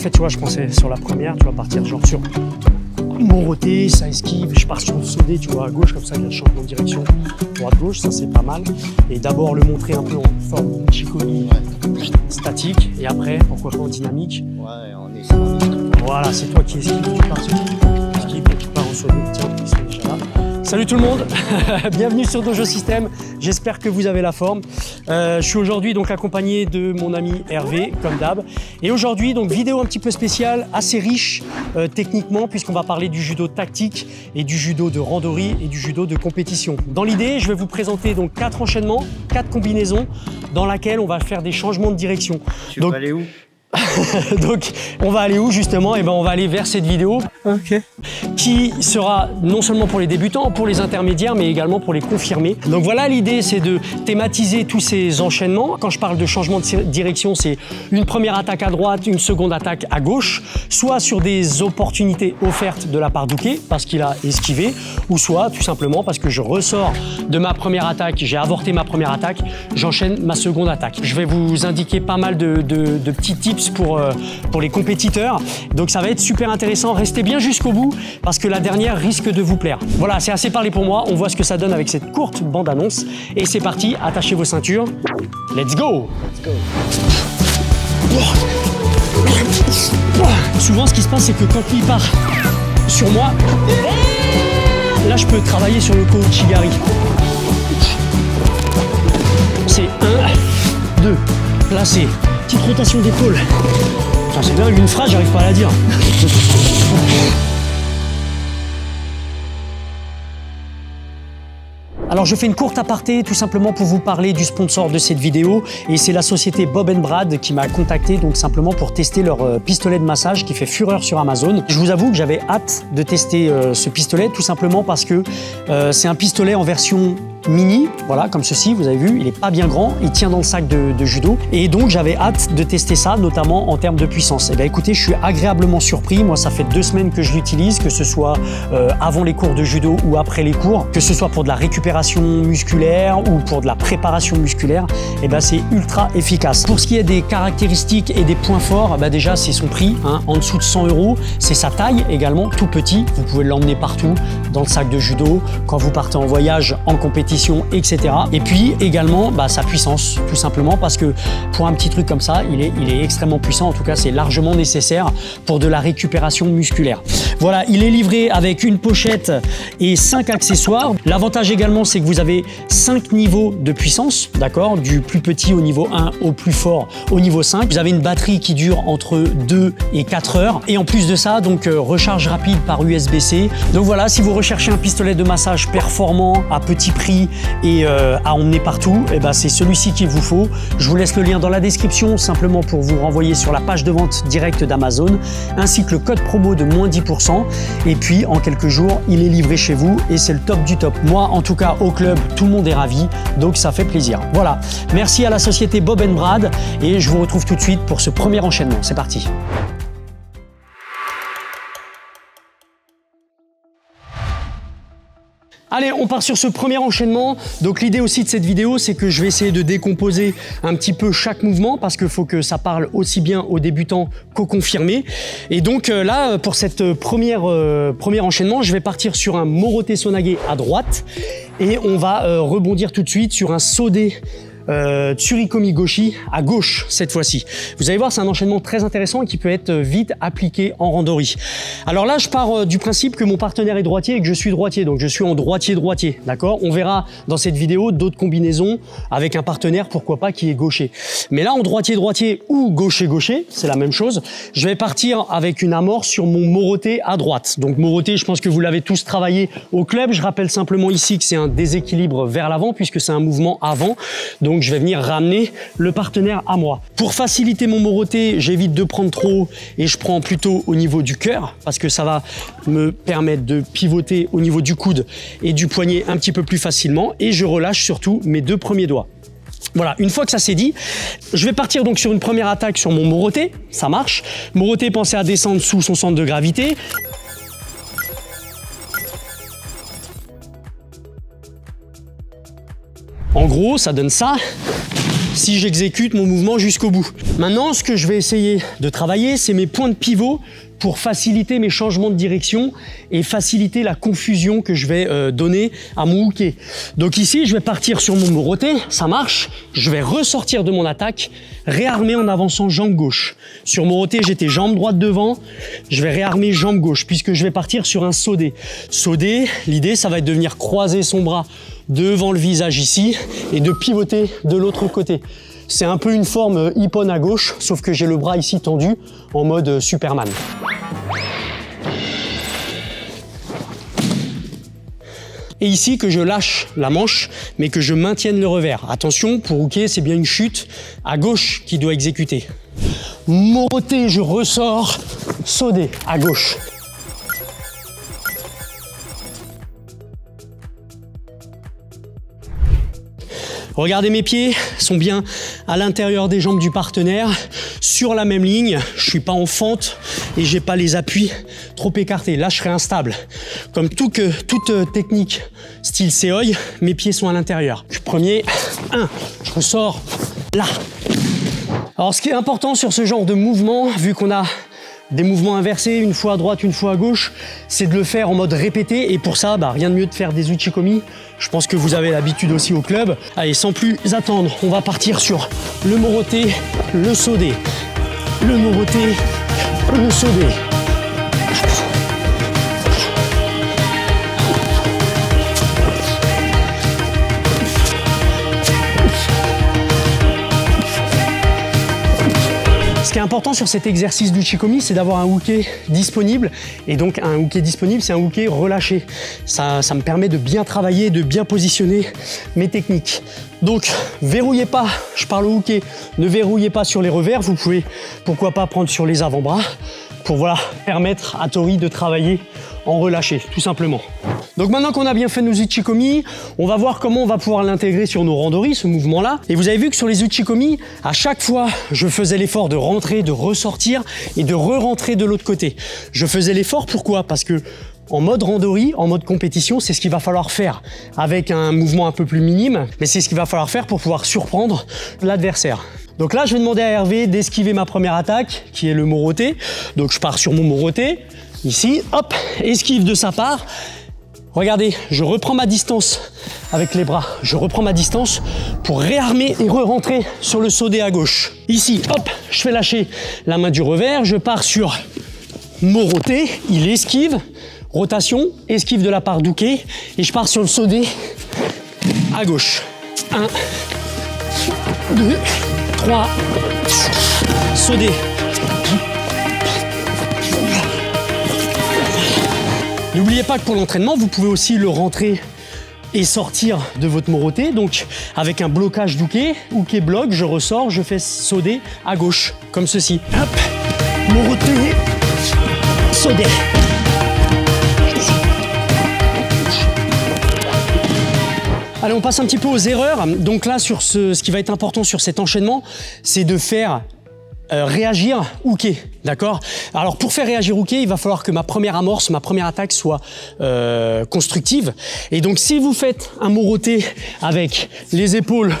fait, tu vois, je pensais sur la première, tu vas partir genre sur Moroté, ça esquive, je pars sur le saudé, tu vois, à gauche, comme ça, il y a le changement de direction droite-gauche, ça c'est pas mal. Et d'abord le montrer un peu en forme Chiconi statique, et après, pourquoi pas en dynamique. Ouais, on est. Voilà, c'est toi qui esquive, tu pars sur esquive, et tu pars en saudé, tiens, ils sont déjà là. Salut tout le monde, bienvenue sur Dojo System, j'espère que vous avez la forme. Je suis aujourd'hui donc accompagné de mon ami Hervé, comme d'hab. Et aujourd'hui, donc vidéo un petit peu spéciale, assez riche techniquement, puisqu'on va parler du judo tactique et du judo de randori et du judo de compétition. Dans l'idée, je vais vous présenter donc 4 enchaînements, 4 combinaisons dans laquelle on va faire des changements de direction. Tu vas aller où? Donc on va aller où justement? Et ben on va aller vers cette vidéo qui sera non seulement pour les débutants, pour les intermédiaires, mais également pour les confirmés. Donc voilà, l'idée c'est de thématiser tous ces enchaînements. Quand je parle de changement de direction, c'est une première attaque à droite, une seconde attaque à gauche, soit sur des opportunités offertes de la part d'Uke parce qu'il a esquivé, ou soit tout simplement parce que je ressors de ma première attaque, j'ai avorté ma première attaque, j'enchaîne ma seconde attaque. Je vais vous indiquer pas mal de petits tips pour les compétiteurs. Donc ça va être super intéressant. Restez bien jusqu'au bout parce que la dernière risque de vous plaire. Voilà, c'est assez parlé pour moi. On voit ce que ça donne avec cette courte bande-annonce. Et c'est parti, attachez vos ceintures. Let's go! Let's go. Souvent, ce qui se passe, c'est que quand lui part sur moi, là, je peux travailler sur le Kouchigari. C'est 1, 2, placé. Petite rotation d'épaule. C'est dingue, une phrase, j'arrive pas à la dire. Alors je fais une courte aparté tout simplement pour vous parler du sponsor de cette vidéo et c'est la société Bob & Brad qui m'a contacté donc simplement pour tester leur pistolet de massage qui fait fureur sur Amazon. Je vous avoue que j'avais hâte de tester ce pistolet tout simplement parce que c'est un pistolet en version mini, voilà, comme ceci, vous avez vu, il est pas bien grand, il tient dans le sac de judo et donc j'avais hâte de tester ça, notamment en termes de puissance. Et bien écoutez, je suis agréablement surpris, moi ça fait 2 semaines que je l'utilise, que ce soit avant les cours de judo ou après les cours, que ce soit pour de la récupération musculaire ou pour de la préparation musculaire, et ben c'est ultra efficace. Pour ce qui est des caractéristiques et des points forts, ben déjà c'est son prix, hein, en dessous de 100 €, c'est sa taille également, tout petit, vous pouvez l'emmener partout, dans le sac de judo, quand vous partez en voyage, en compétition, etc. Et puis également sa puissance, tout simplement parce que pour un petit truc comme ça, il est extrêmement puissant. En tout cas, c'est largement nécessaire pour de la récupération musculaire. Voilà, il est livré avec une pochette et 5 accessoires. L'avantage également, c'est que vous avez 5 niveaux de puissance, d'accord, du plus petit au niveau 1 au plus fort au niveau 5. Vous avez une batterie qui dure entre 2 et 4 heures. Et en plus de ça, donc recharge rapide par USB-C. Donc voilà, si vous recherchez un pistolet de massage performant à petit prix et à emmener partout, et ben c'est celui-ci qu'il vous faut. Je vous laisse le lien dans la description simplement pour vous renvoyer sur la page de vente directe d'Amazon ainsi que le code promo de moins 10%. Et puis en quelques jours, il est livré chez vous et c'est le top du top. Moi, en tout cas, au club, tout le monde est ravi, donc ça fait plaisir. Voilà, merci à la société Bob & Brad et je vous retrouve tout de suite pour ce premier enchaînement. C'est parti. Allez, on part sur ce premier enchaînement. Donc l'idée aussi de cette vidéo, c'est que je vais essayer de décomposer un petit peu chaque mouvement parce qu'il faut que ça parle aussi bien aux débutants qu'aux confirmés. Et donc là, pour cette premier enchaînement, je vais partir sur un Morote Sonage à droite et on va rebondir tout de suite sur un Sode Tsurikomi Goshi à gauche cette fois-ci. Vous allez voir, c'est un enchaînement très intéressant et qui peut être vite appliqué en randori. Alors là, je pars du principe que mon partenaire est droitier et que je suis droitier, donc je suis en droitier-droitier, d'accord? On verra dans cette vidéo d'autres combinaisons avec un partenaire, pourquoi pas, qui est gaucher. Mais là, en droitier-droitier ou gaucher-gaucher, c'est la même chose. Je vais partir avec une amorce sur mon Morote à droite. Donc Morote, je pense que vous l'avez tous travaillé au club. Je rappelle simplement ici que c'est un déséquilibre vers l'avant puisque c'est un mouvement avant. Donc je vais venir ramener le partenaire à moi. Pour faciliter mon Morote, j'évite de prendre trop haut et je prends plutôt au niveau du cœur parce que ça va me permettre de pivoter au niveau du coude et du poignet un petit peu plus facilement et je relâche surtout mes 2 premiers doigts. Voilà, une fois que ça c'est dit, je vais partir donc sur une première attaque sur mon Morote, ça marche. Morote, pensez à descendre sous son centre de gravité. En gros, ça donne ça. si j'exécute mon mouvement jusqu'au bout. Maintenant, ce que je vais essayer de travailler, c'est mes points de pivot pour faciliter mes changements de direction et faciliter la confusion que je vais donner à mon hooké. Donc ici, je vais partir sur mon moroté, ça marche. Je vais ressortir de mon attaque, réarmer en avançant jambe gauche. Sur moroté, j'étais jambe droite devant, je vais réarmer jambe gauche puisque je vais partir sur un saudé. Saudé, l'idée, ça va être de venir croiser son bras devant le visage ici et de pivoter de l'autre côté. C'est un peu une forme ippon à gauche, sauf que j'ai le bras ici tendu en mode Superman. Et ici que je lâche la manche, mais que je maintienne le revers. Attention, pour hooker, c'est bien une chute à gauche qui doit exécuter. Moroté, je ressors, saudé à gauche. Regardez, mes pieds sont bien à l'intérieur des jambes du partenaire, sur la même ligne. Je suis pas en fente et j'ai pas les appuis trop écartés. Là, je serai instable. Comme toute technique style Seoi, mes pieds sont à l'intérieur. Premier, 1, je ressors là. Alors, ce qui est important sur ce genre de mouvement, vu qu'on a des mouvements inversés, une fois à droite, une fois à gauche, c'est de le faire en mode répété. Et pour ça, rien de mieux de faire des uchikomi. Je pense que vous avez l'habitude aussi au club. Allez, sans plus attendre, on va partir sur le moroté, le saudé. Le moroté, le saudé. Ce qui est important sur cet exercice d'Uchikomi, c'est d'avoir un hooké disponible. Et donc un hooké disponible, c'est un hooké relâché. Ça me permet de bien travailler, de bien positionner mes techniques. Donc verrouillez pas, je parle au hooké, ne verrouillez pas sur les revers. Vous pouvez pourquoi pas prendre sur les avant-bras pour permettre à Tori de travailler en relâché, tout simplement. Donc maintenant qu'on a bien fait nos uchikomi, on va voir comment on va pouvoir l'intégrer sur nos randori, ce mouvement-là. Et vous avez vu que sur les uchikomi, à chaque fois, je faisais l'effort de rentrer, de ressortir et de re-rentrer de l'autre côté. Je faisais l'effort, pourquoi? Parce que en mode randori, en mode compétition, c'est ce qu'il va falloir faire avec un mouvement un peu plus minime, mais c'est ce qu'il va falloir faire pour pouvoir surprendre l'adversaire. Donc là, je vais demander à Hervé d'esquiver ma première attaque, qui est le moroté. Donc je pars sur mon moroté, ici, hop, esquive de sa part. Regardez, je reprends ma distance avec les bras. Je reprends ma distance pour réarmer et re-rentrer sur le saudé à gauche. Ici, hop, je fais lâcher la main du revers. Je pars sur moroté, il esquive. Rotation, esquive de la part d'hooké. Et je pars sur le saudé à gauche. 1, 2, 3, saudé. N'oubliez pas que pour l'entraînement, vous pouvez aussi le rentrer et sortir de votre moroté. Donc avec un blocage d'hooké, hooké bloc, je ressors, je fais saudé à gauche, comme ceci. Hop, moroté, saudé. Allez, on passe un petit peu aux erreurs. Donc là, sur ce qui va être important sur cet enchaînement, c'est de faire réagir hooké, d'accord? Alors pour faire réagir hooké, il va falloir que ma première amorce, ma première attaque soit constructive. Et donc si vous faites un moroté avec les épaules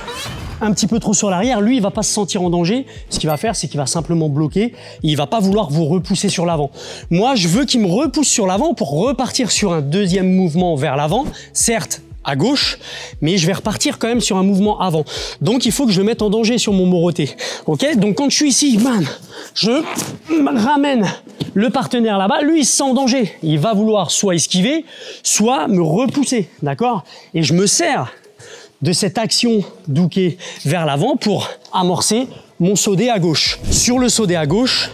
un petit peu trop sur l'arrière, lui il va pas se sentir en danger. Ce qu'il va faire, c'est qu'il va simplement bloquer. Il va pas vouloir vous repousser sur l'avant. Moi, je veux qu'il me repousse sur l'avant pour repartir sur un deuxième mouvement vers l'avant. Certes, à gauche, mais je vais repartir quand même sur un mouvement avant. Donc il faut que je le mette en danger sur mon moroté. Ok? Donc quand je suis ici, bam, je ramène le partenaire là-bas, lui il se sent en danger. Il va vouloir soit esquiver, soit me repousser, d'accord? Et je me sers de cette action d'hooké vers l'avant pour amorcer mon saudé à gauche. Sur le saudé à gauche,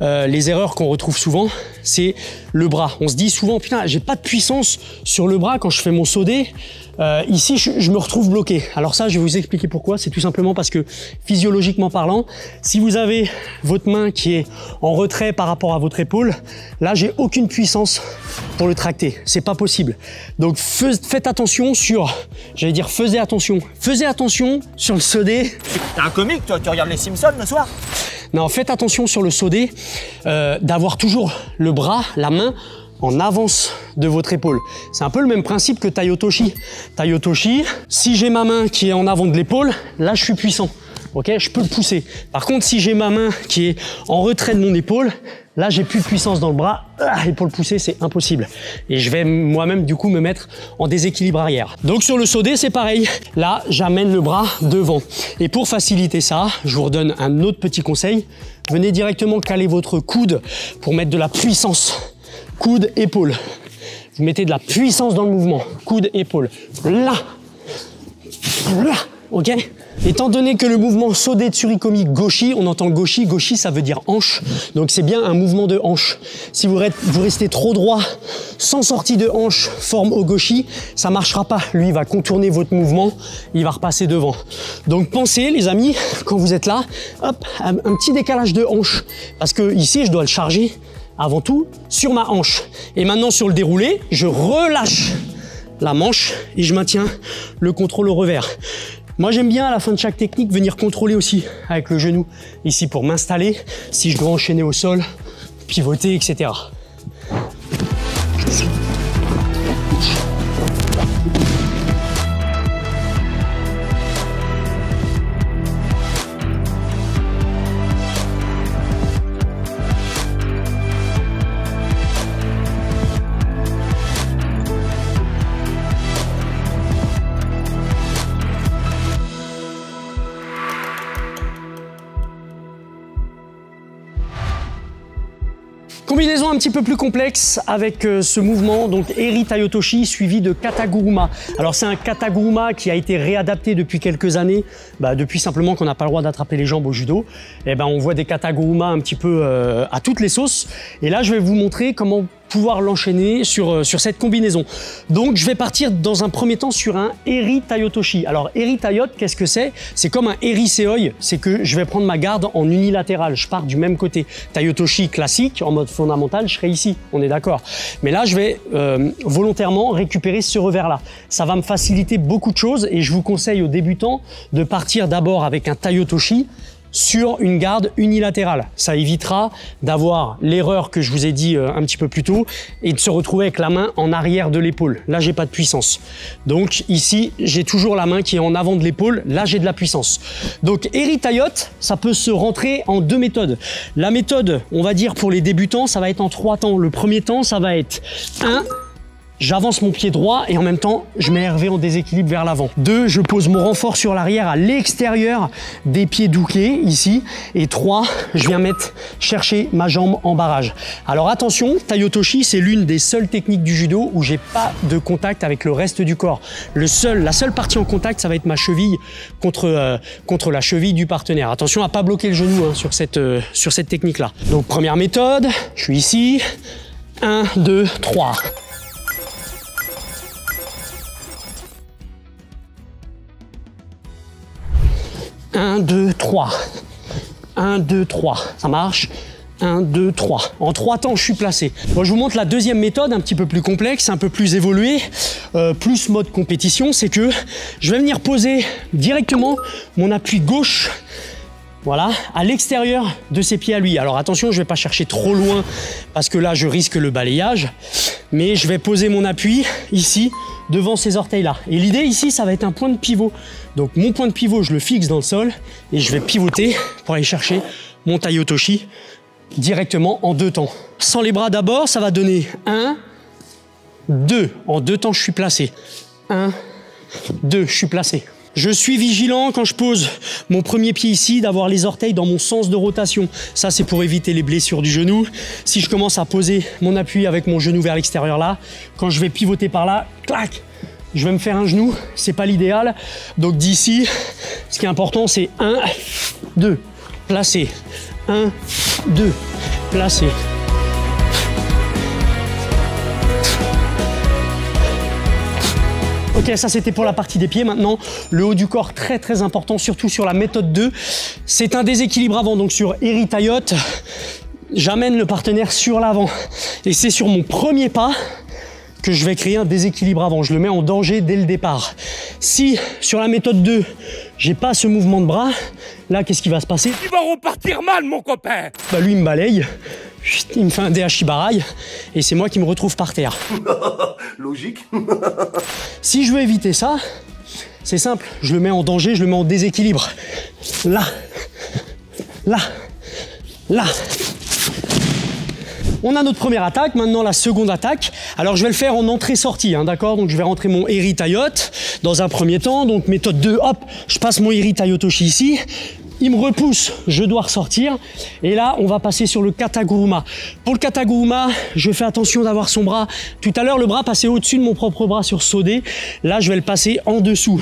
les erreurs qu'on retrouve souvent, c'est le bras. On se dit souvent, putain, j'ai pas de puissance sur le bras quand je fais mon saudé. Ici, je me retrouve bloqué. Alors ça, je vais vous expliquer pourquoi. C'est tout simplement parce que, physiologiquement parlant, si vous avez votre main qui est en retrait par rapport à votre épaule, là, j'ai aucune puissance pour le tracter. C'est pas possible. Donc, faites attention sur, j'allais dire, faisez attention sur le saudé. T'es un comique, toi, tu regardes les Simpsons le soir? Non, faites attention sur le saudé, d'avoir toujours le bras, la main en avance de votre épaule. C'est un peu le même principe que Tai Otoshi. Tai Otoshi, si j'ai ma main qui est en avant de l'épaule, là je suis puissant. Ok, je peux le pousser. Par contre, si j'ai ma main qui est en retrait de mon épaule, là j'ai plus de puissance dans le bras et pour le pousser c'est impossible. Et je vais moi-même du coup me mettre en déséquilibre arrière. Donc sur le saut-D c'est pareil. Là j'amène le bras devant. Et pour faciliter ça, je vous redonne un autre petit conseil. Venez directement caler votre coude pour mettre de la puissance. Coude, épaule. Vous mettez de la puissance dans le mouvement. Coude, épaule. Là. Là. Ok? Étant donné que le mouvement Sode Tsurikomi Goshi, on entend Goshi, Goshi ça veut dire hanche, donc c'est bien un mouvement de hanche. Si vous restez trop droit, sans sortie de hanche, forme au Goshi, ça marchera pas. Lui il va contourner votre mouvement, il va repasser devant. Donc pensez les amis, quand vous êtes là, hop, un petit décalage de hanche, parce que ici je dois le charger avant tout sur ma hanche. Et maintenant sur le déroulé, je relâche la manche et je maintiens le contrôle au revers. Moi j'aime bien à la fin de chaque technique venir contrôler aussi avec le genou ici pour m'installer, si je dois enchaîner au sol, pivoter, etc. Combinaison un petit peu plus complexe avec ce mouvement, donc Eri Tai Otoshi suivi de Kataguruma. Alors c'est un Kataguruma qui a été réadapté depuis quelques années, depuis simplement qu'on n'a pas le droit d'attraper les jambes au judo. Et on voit des Kataguruma un petit peu à toutes les sauces. Et là je vais vous montrer comment pouvoir l'enchaîner sur cette combinaison. Donc je vais partir dans un premier temps sur un Eri Tai Otoshi. Alors Eri Tai Ot, qu'est-ce que c'est? C'est comme un Eri Seoi, c'est que je vais prendre ma garde en unilatéral, je pars du même côté. Tai Otoshi classique, en mode fondamental, je serai ici, on est d'accord. Mais là je vais volontairement récupérer ce revers-là. Ça va me faciliter beaucoup de choses et je vous conseille aux débutants de partir d'abord avec un Tai Otoshi sur une garde unilatérale. Ça évitera d'avoir l'erreur que je vous ai dit un petit peu plus tôt et de se retrouver avec la main en arrière de l'épaule. Là, j'ai pas de puissance. Donc ici, j'ai toujours la main qui est en avant de l'épaule. Là, j'ai de la puissance. Donc Eri Tai Ot, ça peut se rentrer en deux méthodes. La méthode, on va dire pour les débutants, ça va être en 3 temps. Le premier temps, ça va être 1. J'avance mon pied droit et en même temps, je mets Hervé en déséquilibre vers l'avant. 2, je pose mon renfort sur l'arrière à l'extérieur des pieds douqués, ici. Et 3, je viens chercher ma jambe en barrage. Alors attention, Tai Otoshi, c'est l'une des seules techniques du judo où j'ai pas de contact avec le reste du corps. La seule partie en contact, ça va être ma cheville contre la cheville du partenaire. Attention à pas bloquer le genou sur cette technique-là. Donc première méthode, je suis ici. 1, 2, 3. 1, 2, 3. 1, 2, 3. Ça marche. 1, 2, 3. En 3 temps, je suis placé. Moi, je vous montre la deuxième méthode, un petit peu plus complexe, un peu plus évoluée, plus mode compétition. C'est que je vais venir poser directement mon appui gauche, voilà, à l'extérieur de ses pieds à lui. Alors attention, je ne vais pas chercher trop loin parce que là, je risque le balayage. Mais je vais poser mon appui ici, devant ces orteils-là. Et l'idée ici, ça va être un point de pivot. Donc mon point de pivot, je le fixe dans le sol et je vais pivoter pour aller chercher mon Tai Otoshi directement en 2 temps. Sans les bras d'abord, ça va donner 1, 2. En 2 temps, je suis placé. 1, 2, je suis placé. Je suis vigilant quand je pose mon premier pied ici, d'avoir les orteils dans mon sens de rotation. Ça, c'est pour éviter les blessures du genou. Si je commence à poser mon appui avec mon genou vers l'extérieur là, quand je vais pivoter par là, clac, je vais me faire un genou. C'est pas l'idéal. Donc d'ici, ce qui est important, c'est 1, 2, placé. 1, 2, placé. Ok, ça c'était pour la partie des pieds. Maintenant, le haut du corps, très très important, surtout sur la méthode 2. C'est un déséquilibre avant. Donc sur Eri Tai Ot, j'amène le partenaire sur l'avant. Et c'est sur mon premier pas que je vais créer un déséquilibre avant. Je le mets en danger dès le départ. Si sur la méthode 2, j'ai pas ce mouvement de bras, là qu'est-ce qui va se passer? Tu vas repartir mal, mon copain. Lui il me balaye. il me fait un Dehachibaraï et c'est moi qui me retrouve par terre. Logique. Si je veux éviter ça, c'est simple, je le mets en danger, je le mets en déséquilibre. Là, là, là. On a notre première attaque, maintenant la seconde attaque. Alors je vais le faire en entrée-sortie, hein, d'accord? Donc je vais rentrer mon Eri Tayote dans un premier temps. Donc méthode 2, hop, je passe mon Eri Tayotoshi ici. Il me repousse, je dois ressortir. Et là, on va passer sur le Kataguruma. Pour le Kataguruma, je fais attention d'avoir son bras. Tout à l'heure, le bras passait au-dessus de mon propre bras sur Sodé. Là, je vais le passer en dessous.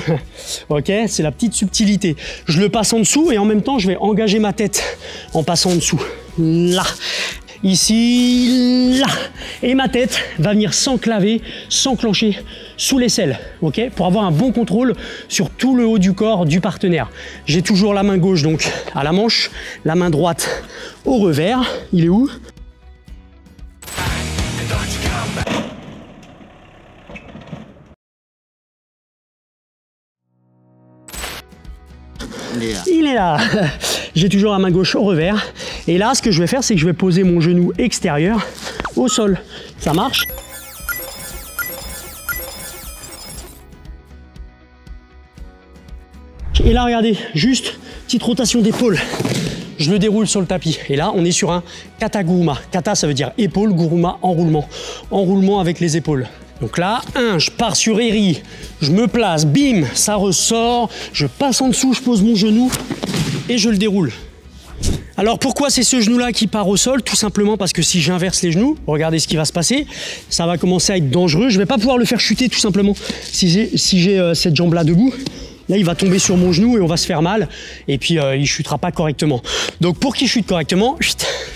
Ok, c'est la petite subtilité. Je le passe en dessous et en même temps, je vais engager ma tête en passant en dessous. Là. Ici, là, et ma tête va venir s'enclaver, s'enclencher sous l'aisselle, ok, pour avoir un bon contrôle sur tout le haut du corps du partenaire. J'ai toujours la main gauche donc à la manche, la main droite au revers. Il est où? Il est là. J'ai toujours la main gauche au revers. Et là, ce que je vais faire, c'est que je vais poser mon genou extérieur au sol. Ça marche? Et là, regardez, juste petite rotation d'épaule. Je le déroule sur le tapis. Et là, on est sur un Kataguruma. Kata, ça veut dire épaule, Guruma, enroulement. Enroulement avec les épaules. Donc là, je pars sur Eri, je me place, bim, ça ressort, je passe en dessous, je pose mon genou et je le déroule. Alors pourquoi c'est ce genou-là qui part au sol? Tout simplement parce que si j'inverse les genoux, regardez ce qui va se passer, ça va commencer à être dangereux. Je ne vais pas pouvoir le faire chuter tout simplement si j'ai cette jambe-là debout. Là, il va tomber sur mon genou et on va se faire mal. Et puis, il ne chutera pas correctement. Donc, pour qu'il chute correctement,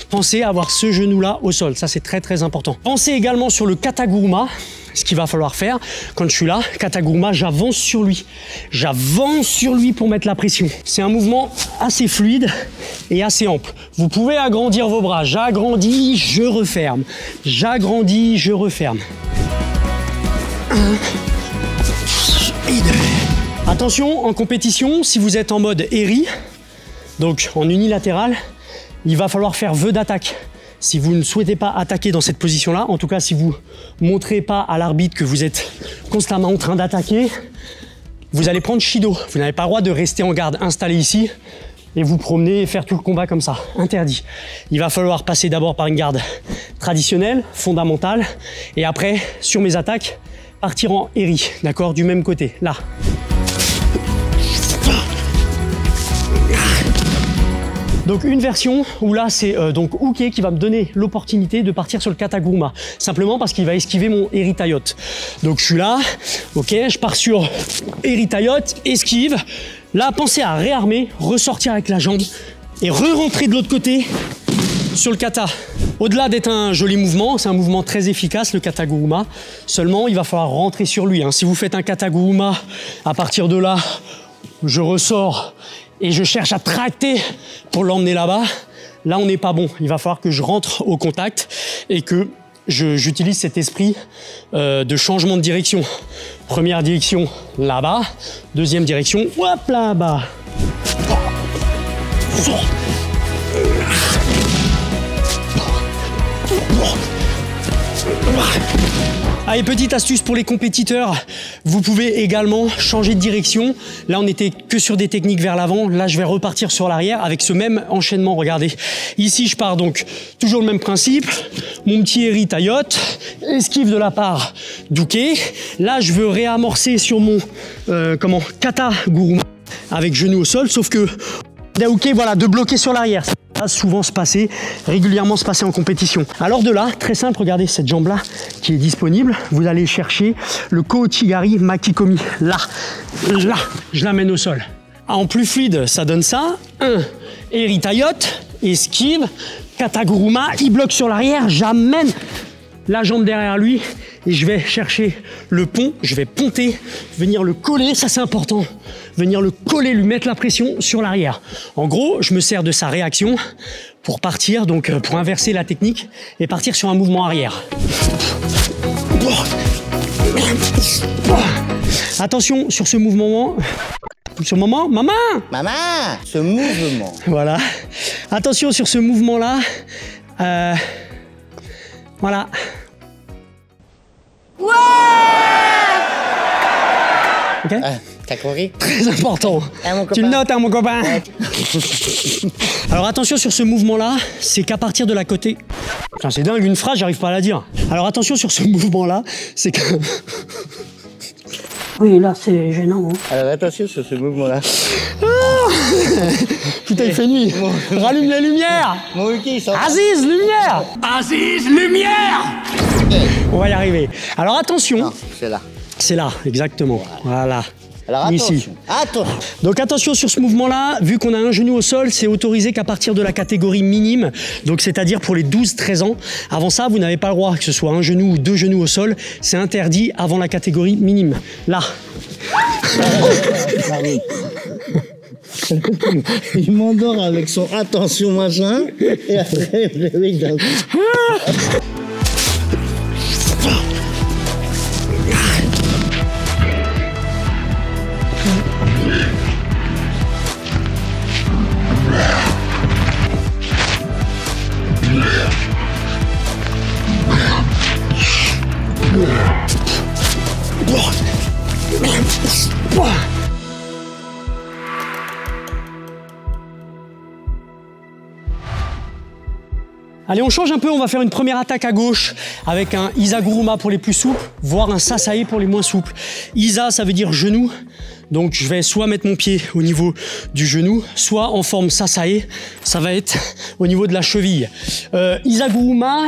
pensez à avoir ce genou-là au sol. Ça, c'est très, très important. Pensez également sur le Kataguruma. Ce qu'il va falloir faire quand je suis là, Kataguruma, j'avance sur lui. J'avance sur lui pour mettre la pression. C'est un mouvement assez fluide et assez ample. Vous pouvez agrandir vos bras. J'agrandis, je referme. J'agrandis, je referme. 1 et 2. Attention, en compétition, si vous êtes en mode Eri, donc en unilatéral, il va falloir faire vœu d'attaque. Si vous ne souhaitez pas attaquer dans cette position-là, en tout cas si vous ne montrez pas à l'arbitre que vous êtes constamment en train d'attaquer, vous allez prendre Shido. Vous n'avez pas le droit de rester en garde installé ici et vous promener et faire tout le combat comme ça. Interdit. Il va falloir passer d'abord par une garde traditionnelle, fondamentale, et après, sur mes attaques, partir en Eri, d'accord, du même côté, là. Donc une version où là c'est donc Uke qui va me donner l'opportunité de partir sur le Kataguruma. Simplement parce qu'il va esquiver mon Eri Tayote. Donc je suis là, ok, je pars sur Eri Tayote, esquive. Là pensez à réarmer, ressortir avec la jambe et re-rentrer de l'autre côté sur le kata. Au-delà d'être un joli mouvement, c'est un mouvement très efficace le Kataguruma. Seulement il va falloir rentrer sur lui. Hein. Si vous faites un Kataguruma, à partir de là, je ressors et je cherche à tracter pour l'emmener là-bas, là on n'est pas bon. Il va falloir que je rentre au contact et que j'utilise cet esprit de changement de direction. Première direction là-bas, deuxième direction, hop là-bas. Allez, petite astuce pour les compétiteurs, vous pouvez également changer de direction. Là, on n'était que sur des techniques vers l'avant. Là, je vais repartir sur l'arrière avec ce même enchaînement. Regardez, ici, je pars donc toujours le même principe. Mon petit Eri Tayote, esquive de la part d'Uke. Là, je veux réamorcer sur mon Kataguruma avec genou au sol, sauf que Uke, voilà, de bloquer sur l'arrière. Ça va souvent se passer, régulièrement se passer en compétition. Alors de là, très simple, regardez cette jambe-là qui est disponible. Vous allez chercher le Kouchigari Makikomi. Là, je l'amène au sol. En plus fluide, ça donne ça. 1, Eri Tayote, esquive, Kataguruma, il bloque sur l'arrière, j'amène la jambe derrière lui et je vais chercher le pont, je vais ponter, venir le coller, ça c'est important, venir le coller, lui mettre la pression sur l'arrière. En gros, je me sers de sa réaction pour partir, donc pour inverser la technique et partir sur un mouvement arrière. Attention sur ce mouvement. Maman, ce mouvement. Voilà. Attention sur ce mouvement-là. Voilà. Ouais. Ok. T'as compris? Très important. Mon Tu le notes, hein, mon copain. Ouais. Alors attention sur ce mouvement-là, c'est qu'à partir de la côté... Putain, c'est dingue, une phrase, j'arrive pas à la dire. Alors attention sur ce mouvement-là, c'est que... Oui, là, c'est gênant. Hein. Alors attention sur ce mouvement-là. Putain, il fait nuit. Rallume les lumières. Mon wiki, il s'en va. Aziz, lumière. Aziz, lumière. On va y arriver. Alors attention. Non, c'est là. C'est là, exactement. Voilà. Alors attention. Ici. Attention. Donc attention sur ce mouvement-là, vu qu'on a un genou au sol, c'est autorisé qu'à partir de la catégorie minime, donc c'est-à-dire pour les 12-13 ans. Avant ça, vous n'avez pas le droit que ce soit un genou ou deux genoux au sol, c'est interdit avant la catégorie minime. Là. Il m'endort avec son attention machin, et après, il réveille d'un coup. Allez, on change un peu, on va faire une première attaque à gauche avec un Isaguruma pour les plus souples, voire un Sasae pour les moins souples. Isa, ça veut dire genou, donc je vais soit mettre mon pied au niveau du genou, soit en forme Sasae, ça va être au niveau de la cheville. Isaguruma,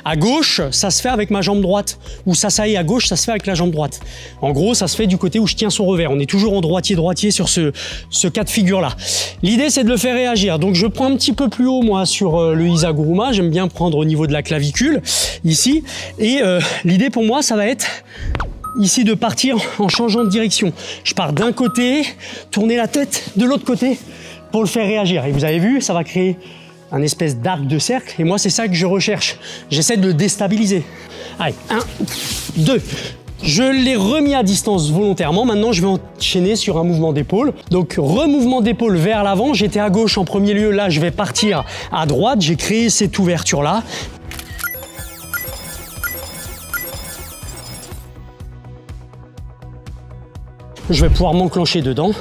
à gauche, ça se fait avec ma jambe droite, ou Sasae à gauche, ça se fait avec la jambe droite. En gros, ça se fait du côté où je tiens son revers. On est toujours en droitier-droitier sur ce cas de figure-là. L'idée, c'est de le faire réagir. Donc, je prends un petit peu plus haut, moi, sur le Isaguruma. J'aime bien prendre au niveau de la clavicule, ici. Et l'idée, pour moi, ça va être ici de partir en changeant de direction. Je pars d'un côté, tourner la tête de l'autre côté pour le faire réagir. Et vous avez vu, ça va créer un espèce d'arc de cercle, et moi c'est ça que je recherche. J'essaie de le déstabiliser. Allez, 1, 2. Je l'ai remis à distance volontairement. Maintenant, je vais enchaîner sur un mouvement d'épaule. Donc, remouvement d'épaule vers l'avant. J'étais à gauche en premier lieu. Là, je vais partir à droite. J'ai créé cette ouverture-là. Je vais pouvoir m'enclencher dedans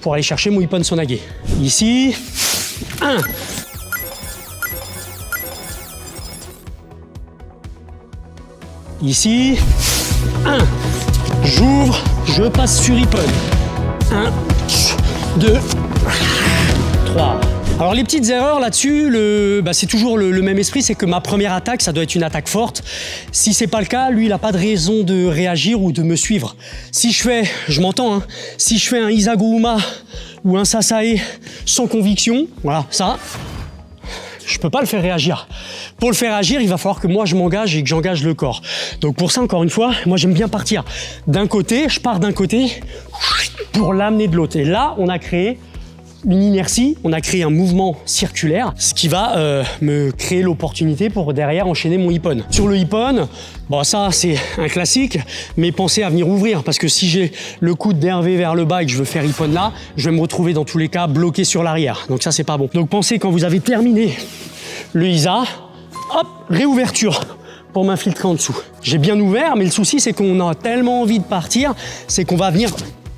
pour aller chercher mon Ippon Sonage. Ici, 1. Ici, 1. J'ouvre, je passe sur Ippon. 1, 2, 3. Alors les petites erreurs là-dessus, c'est toujours le même esprit, c'est que ma première attaque, ça doit être une attaque forte. Si c'est pas le cas, lui, il n'a pas de raison de réagir ou de me suivre. Si je fais, je m'entends, hein, si je fais un Isaguruma ou un Sasae sans conviction, voilà, ça, je peux pas le faire réagir. Pour le faire agir, il va falloir que moi je m'engage et que j'engage le corps. Donc pour ça, encore une fois, moi j'aime bien partir d'un côté, je pars d'un côté pour l'amener de l'autre. Et là, on a créé une inertie, on a créé un mouvement circulaire, ce qui va me créer l'opportunité pour derrière enchaîner mon Ippon. Sur le Ippon, bon ça c'est un classique, mais pensez à venir ouvrir, parce que si j'ai le coude d'Hervé vers le bas et que je veux faire Ippon là, je vais me retrouver dans tous les cas bloqué sur l'arrière. Donc ça c'est pas bon. Donc pensez quand vous avez terminé le Isa, hop, réouverture pour m'infiltrer en dessous. J'ai bien ouvert, mais le souci c'est qu'on a tellement envie de partir, c'est qu'on va venir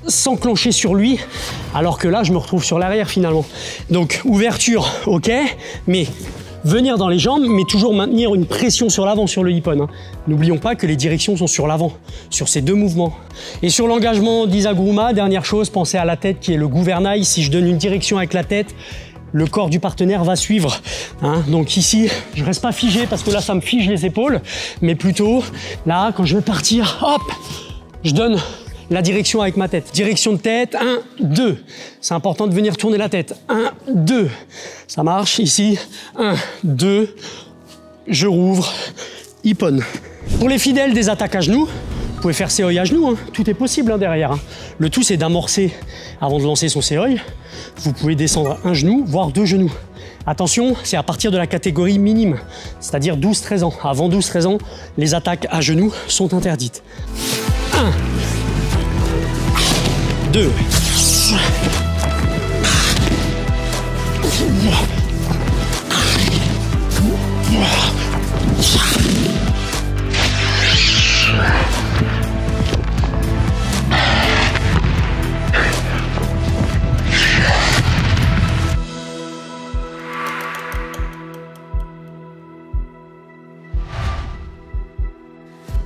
s'enclencher sur lui, alors que là je me retrouve sur l'arrière finalement. Donc ouverture, ok, mais venir dans les jambes, mais toujours maintenir une pression sur l'avant sur le Ippon. Hein. N'oublions pas que les directions sont sur l'avant, sur ces deux mouvements. Et sur l'engagement d'Isaguruma, dernière chose, pensez à la tête qui est le gouvernail. Si je donne une direction avec la tête, le corps du partenaire va suivre. Hein. Donc ici, je reste pas figé parce que là ça me fige les épaules, mais plutôt là quand je vais partir, hop, je donne la direction avec ma tête. Direction de tête, 1, 2. C'est important de venir tourner la tête. 1, 2. Ça marche. Ici, 1, 2. Je rouvre. Ippon. Pour les fidèles des attaques à genoux, vous pouvez faire séoi à genoux. Hein. Tout est possible hein, derrière. Hein. Le tout, c'est d'amorcer avant de lancer son séoi. Vous pouvez descendre un genou, voire deux genoux. Attention, c'est à partir de la catégorie minime, c'est-à-dire 12-13 ans. Avant 12-13 ans, les attaques à genoux sont interdites. 1. 2. 3.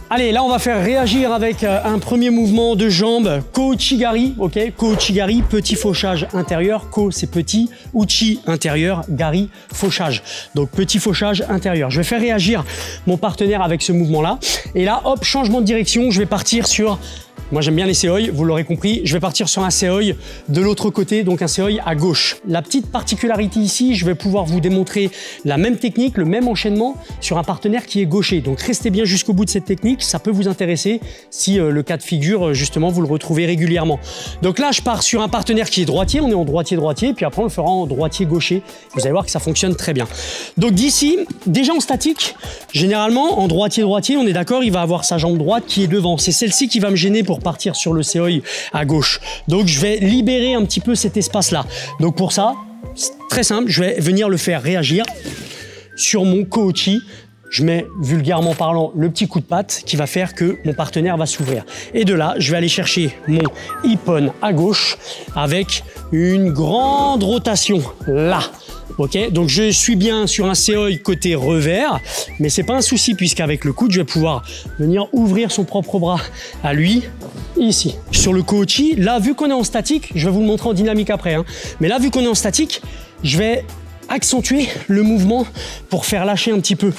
Allez, là on va faire réagir avec un premier mouvement de jambe, Kouchigari, ok? Kouchigari, petit fauchage intérieur, Ko c'est petit, Uchi intérieur, Gari fauchage. Donc petit fauchage intérieur. Je vais faire réagir mon partenaire avec ce mouvement-là. Et là, hop, changement de direction, je vais partir sur... Moi j'aime bien les seoi, vous l'aurez compris, je vais partir sur un seoi de l'autre côté, donc un seoi à gauche. La petite particularité ici, je vais pouvoir vous démontrer la même technique, le même enchaînement sur un partenaire qui est gaucher. Donc restez bien jusqu'au bout de cette technique, ça peut vous intéresser si le cas de figure, justement, vous le retrouvez régulièrement. Donc là, je pars sur un partenaire qui est droitier, on est en droitier-droitier, puis après on le fera en droitier-gaucher. Vous allez voir que ça fonctionne très bien. Donc d'ici, déjà en statique, généralement en droitier-droitier, on est d'accord, il va avoir sa jambe droite qui est devant. C'est celle-ci qui va me gêner pour partir sur le seoi à gauche. Donc je vais libérer un petit peu cet espace-là. Donc pour ça, c'est très simple, je vais venir le faire réagir sur mon Kouchi. Je mets, vulgairement parlant, le petit coup de patte qui va faire que mon partenaire va s'ouvrir. Et de là, je vais aller chercher mon ippon à gauche avec une grande rotation là. Ok, donc je suis bien sur un seoi côté revers, mais c'est pas un souci puisqu'avec le coude, je vais pouvoir venir ouvrir son propre bras à lui, ici. Sur le Kouchi, là, vu qu'on est en statique, je vais vous le montrer en dynamique après, hein, mais là, vu qu'on est en statique, je vais accentuer le mouvement pour faire lâcher un petit peu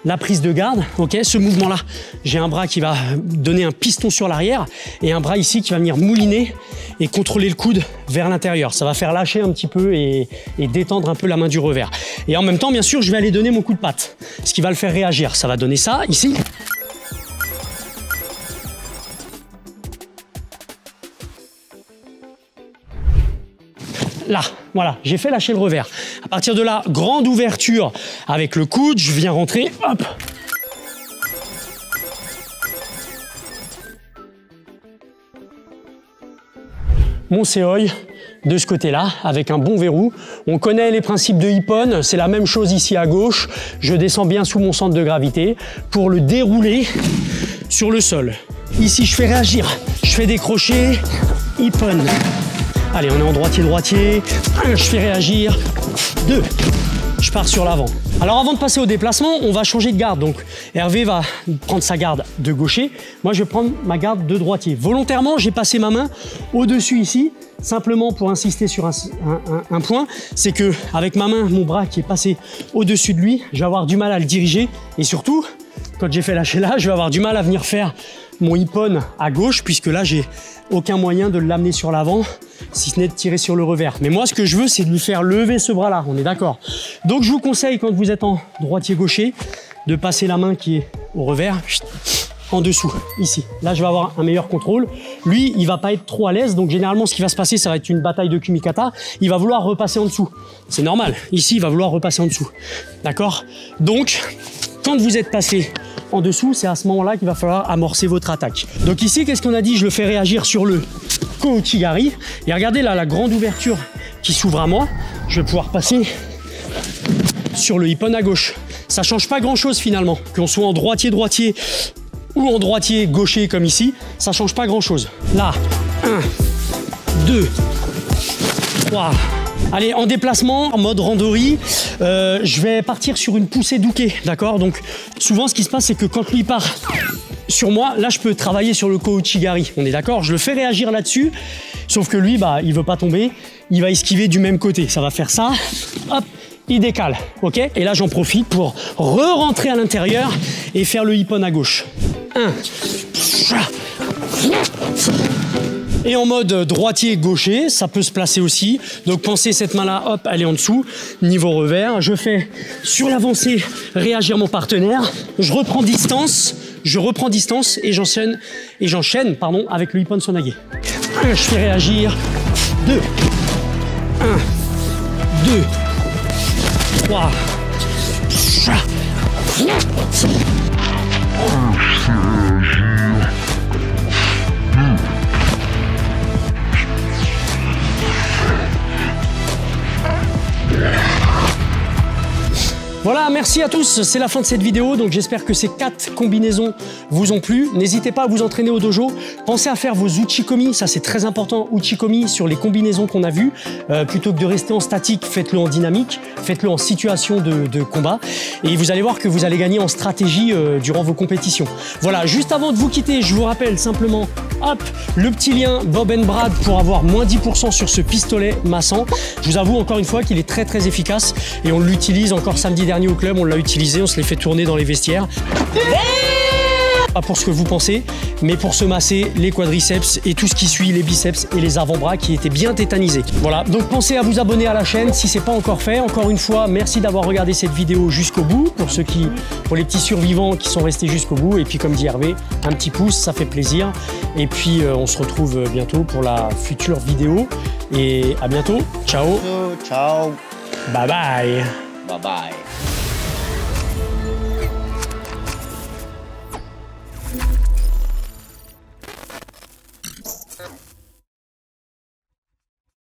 la prise de garde, ok, ce mouvement-là, j'ai un bras qui va donner un piston sur l'arrière et un bras ici qui va venir mouliner et contrôler le coude vers l'intérieur. Ça va faire lâcher un petit peu et détendre un peu la main du revers. Et en même temps, bien sûr, je vais aller donner mon coup de patte, ce qui va le faire réagir. Ça va donner ça, ici. Là, voilà, j'ai fait lâcher le revers. À partir de là, grande ouverture avec le coude, je viens rentrer, hop. Mon seoi de ce côté-là, avec un bon verrou. On connaît les principes de ippon, c'est la même chose ici à gauche. Je descends bien sous mon centre de gravité pour le dérouler sur le sol. Ici, je fais réagir, je fais décrocher, ippon. Allez, on est en droitier-droitier. 1, je fais réagir. 2, je pars sur l'avant. Alors avant de passer au déplacement, on va changer de garde. Donc Hervé va prendre sa garde de gaucher. Moi, je vais prendre ma garde de droitier. Volontairement, j'ai passé ma main au-dessus ici, simplement pour insister sur un point. C'est que avec ma main, mon bras qui est passé au-dessus de lui, je vais avoir du mal à le diriger. Et surtout, quand j'ai fait lâcher là, je vais avoir du mal à venir faire mon ippon à gauche, puisque là, j'ai aucun moyen de l'amener sur l'avant, si ce n'est de tirer sur le revers. Mais moi, ce que je veux, c'est de lui faire lever ce bras-là, on est d'accord. Donc, je vous conseille, quand vous êtes en droitier-gaucher, de passer la main qui est au revers, en dessous, ici. Là, je vais avoir un meilleur contrôle. Lui, il va pas être trop à l'aise, donc généralement, ce qui va se passer, ça va être une bataille de kumikata. Il va vouloir repasser en dessous. C'est normal. Ici, il va vouloir repasser en dessous. D'accord? Donc, quand vous êtes passé en dessous, c'est à ce moment-là qu'il va falloir amorcer votre attaque. Donc ici, qu'est-ce qu'on a dit? Je le fais réagir sur le Kouchigari. Et regardez là, la grande ouverture qui s'ouvre à moi. Je vais pouvoir passer sur le ippon à gauche. Ça change pas grand-chose finalement. Qu'on soit en droitier-droitier ou en droitier-gaucher comme ici, ça change pas grand-chose. Là, 1, 2, 3... Allez, en déplacement, en mode randori, je vais partir sur une poussée douquée, d'accord? Donc, souvent, ce qui se passe, c'est que quand lui part sur moi, là, je peux travailler sur le Kouchigari, on est d'accord? Je le fais réagir là-dessus, sauf que lui, bah, il veut pas tomber, il va esquiver du même côté. Ça va faire ça, hop, il décale, ok? Et là, j'en profite pour re-rentrer à l'intérieur et faire le ippon à gauche. 1, et en mode droitier-gaucher, ça peut se placer aussi. Donc pensez cette main-là, hop, elle est en dessous, niveau revers. Je fais sur l'avancée réagir mon partenaire. Je reprends distance et j'enchaîne pardon, avec le ippon sonage. 1, je fais réagir. 2, 1, 2, 3, 1, Voilà, merci à tous, c'est la fin de cette vidéo, donc j'espère que ces 4 combinaisons vous ont plu. N'hésitez pas à vous entraîner au dojo, pensez à faire vos uchikomi, ça c'est très important, uchikomi sur les combinaisons qu'on a vues. Plutôt que de rester en statique, faites-le en dynamique, faites-le en situation de combat, et vous allez voir que vous allez gagner en stratégie durant vos compétitions. Voilà, juste avant de vous quitter, je vous rappelle simplement, hop, le petit lien Bob & Brad pour avoir moins 10% sur ce pistolet massant. Je vous avoue encore une fois qu'il est très très efficace, et on l'utilise encore samedi dernier au club, on l'a utilisé, on se l'est fait tourner dans les vestiaires. Pas pour ce que vous pensez, mais pour se masser les quadriceps et tout ce qui suit, les biceps et les avant-bras qui étaient bien tétanisés. Voilà, donc pensez à vous abonner à la chaîne si c'est pas encore fait. Encore une fois, merci d'avoir regardé cette vidéo jusqu'au bout, pour les petits survivants qui sont restés jusqu'au bout. Et puis comme dit Hervé, un petit pouce, ça fait plaisir. Et puis on se retrouve bientôt pour la future vidéo. Et à bientôt, ciao. Ciao. Bye bye. Bye bye.